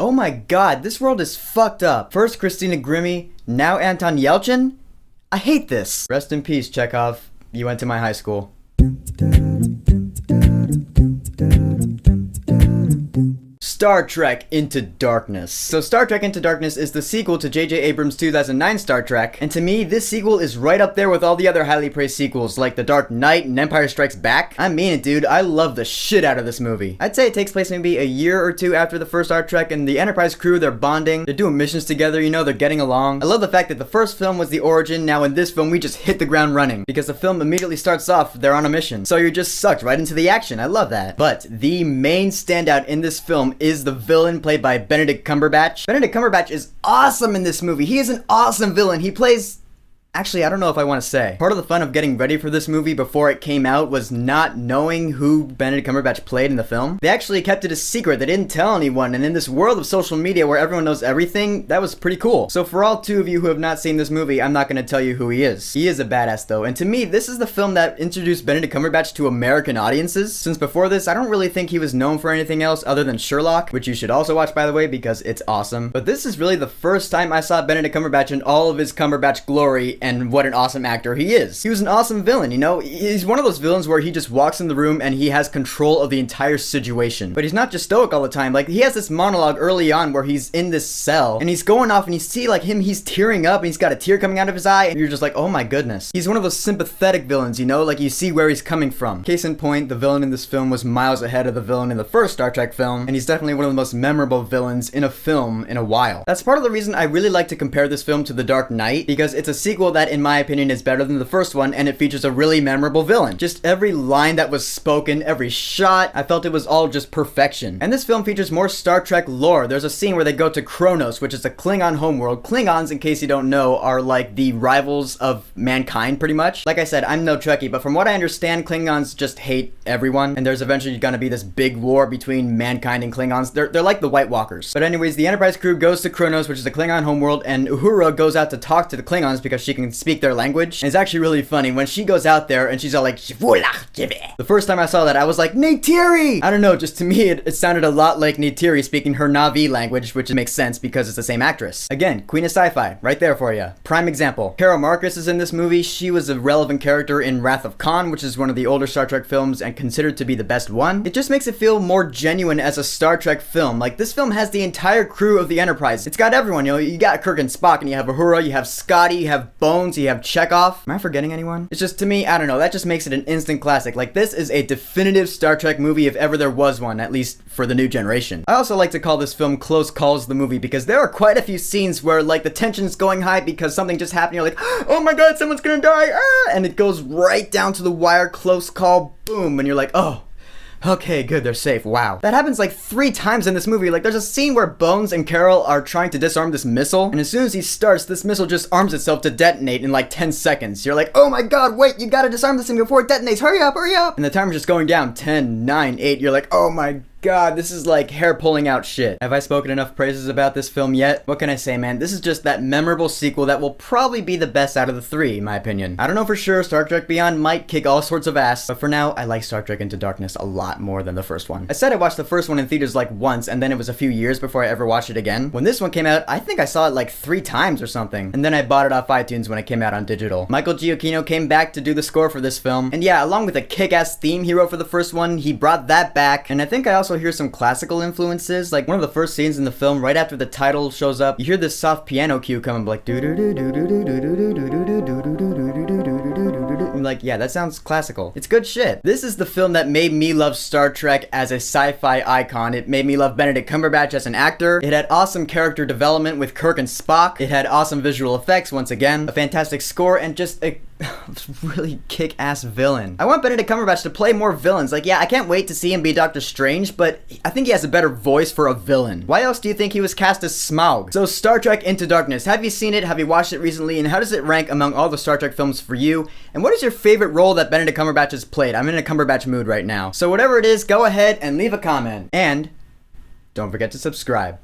Oh my god, this world is fucked up. First Christina Grimmie, now Anton Yelchin? I hate this. Rest in peace, Chekhov. You went to my high school. Star Trek Into Darkness. So Star Trek Into Darkness is the sequel to J.J. Abrams' 2009 Star Trek, and to me, this sequel is right up there with all the other highly praised sequels like The Dark Knight and Empire Strikes Back. I mean it, dude. I love the shit out of this movie. I'd say it takes place maybe a year or two after the first Star Trek, and the Enterprise crew, they're bonding, they're doing missions together, you know, they're getting along. I love the fact that the first film was the origin, now in this film we just hit the ground running, because the film immediately starts off, they're on a mission. So you're just sucked right into the action. I love that. But the main standout in this film is the villain played by Benedict Cumberbatch. Benedict Cumberbatch is awesome in this movie. He is an awesome villain. He plays... Actually, I don't know if I want to say. Part of the fun of getting ready for this movie before it came out was not knowing who Benedict Cumberbatch played in the film. They actually kept it a secret. They didn't tell anyone, and in this world of social media where everyone knows everything, that was pretty cool. So for all two of you who have not seen this movie, I'm not going to tell you who he is. He is a badass though, and to me, this is the film that introduced Benedict Cumberbatch to American audiences. Since before this, I don't really think he was known for anything else other than Sherlock, which you should also watch by the way, because it's awesome. But this is really the first time I saw Benedict Cumberbatch in all of his Cumberbatch glory, and what an awesome actor he is. He was an awesome villain, you know? He's one of those villains where he just walks in the room and he has control of the entire situation. But he's not just stoic all the time. Like, he has this monologue early on where he's in this cell and he's going off and you see like him, he's tearing up and he's got a tear coming out of his eye and you're just like, oh my goodness. He's one of those sympathetic villains, you know? Like, you see where he's coming from. Case in point, the villain in this film was miles ahead of the villain in the first Star Trek film, and he's definitely one of the most memorable villains in a film in a while. That's part of the reason I really like to compare this film to The Dark Knight, because it's a sequel that in my opinion is better than the first one, and it features a really memorable villain. Just every line that was spoken, every shot, I felt it was all just perfection. And this film features more Star Trek lore. There's a scene where they go to Kronos, which is a Klingon homeworld. Klingons, in case you don't know, are like the rivals of mankind, pretty much. Like I said, I'm no Trekkie, but from what I understand, Klingons just hate everyone, and there's eventually gonna be this big war between mankind and Klingons. They're like the White Walkers. But anyways, the Enterprise crew goes to Kronos, which is a Klingon homeworld, and Uhura goes out to talk to the Klingons because she can speak their language. And it's actually really funny when she goes out there and she's all like, the first time I saw that, I was like, Neytiri! I don't know, just to me, it sounded a lot like Neytiri speaking her Na'vi language, which makes sense because it's the same actress. Again, Queen of Sci-Fi, right there for you. Prime example. Carol Marcus is in this movie. She was a relevant character in Wrath of Khan, which is one of the older Star Trek films and considered to be the best one. It just makes it feel more genuine as a Star Trek film. Like, this film has the entire crew of the Enterprise. It's got everyone, you know, you got Kirk and Spock, and you have Uhura, you have Scotty, you have Bones, you have Chekhov. Am I forgetting anyone? It's just, to me, I don't know, that just makes it an instant classic. Like, this is a definitive Star Trek movie if ever there was one, at least for the new generation. I also like to call this film Close Calls the movie because there are quite a few scenes where, like, the tension's going high because something just happened, you're like, oh my god, someone's gonna die, and it goes right down to the wire, close call, boom, and you're like, oh, okay, good, they're safe. Wow. That happens like 3 times in this movie. Like, there's a scene where Bones and Carol are trying to disarm this missile, and as soon as he starts, this missile just arms itself to detonate in like 10 seconds. You're like, oh my god, wait, you gotta disarm this thing before it detonates. Hurry up, hurry up. And the timer's just going down. 10, 9, 8. You're like, oh my god, this is like hair pulling out shit. Have I spoken enough praises about this film yet? What can I say, man? This is just that memorable sequel that will probably be the best out of the 3, in my opinion. I don't know for sure, Star Trek Beyond might kick all sorts of ass, but for now, I like Star Trek Into Darkness a lot more than the first one. I said I watched the first one in theaters like once, and then it was a few years before I ever watched it again. When this one came out, I think I saw it like 3 times or something, and then I bought it off iTunes when it came out on digital. Michael Giacchino came back to do the score for this film, and yeah, along with the kick-ass theme he wrote for the first one, he brought that back, and I think I also hear some classical influences. Like, one of the first scenes in the film, right after the title shows up, you hear this soft piano cue coming, like, like, yeah, that sounds classical. It's good shit. This is the film that made me love Star Trek as a sci-fi icon. It made me love Benedict Cumberbatch as an actor. It had awesome character development with Kirk and Spock. It had awesome visual effects, once again, a fantastic score, and just a really kick-ass villain. I want Benedict Cumberbatch to play more villains. Like, yeah, I can't wait to see him be Doctor Strange, but I think he has a better voice for a villain. Why else do you think he was cast as Smaug? So, Star Trek Into Darkness. Have you seen it? Have you watched it recently? And how does it rank among all the Star Trek films for you? And what is your favorite role that Benedict Cumberbatch has played? I'm in a Cumberbatch mood right now. So whatever it is, go ahead and leave a comment. And don't forget to subscribe.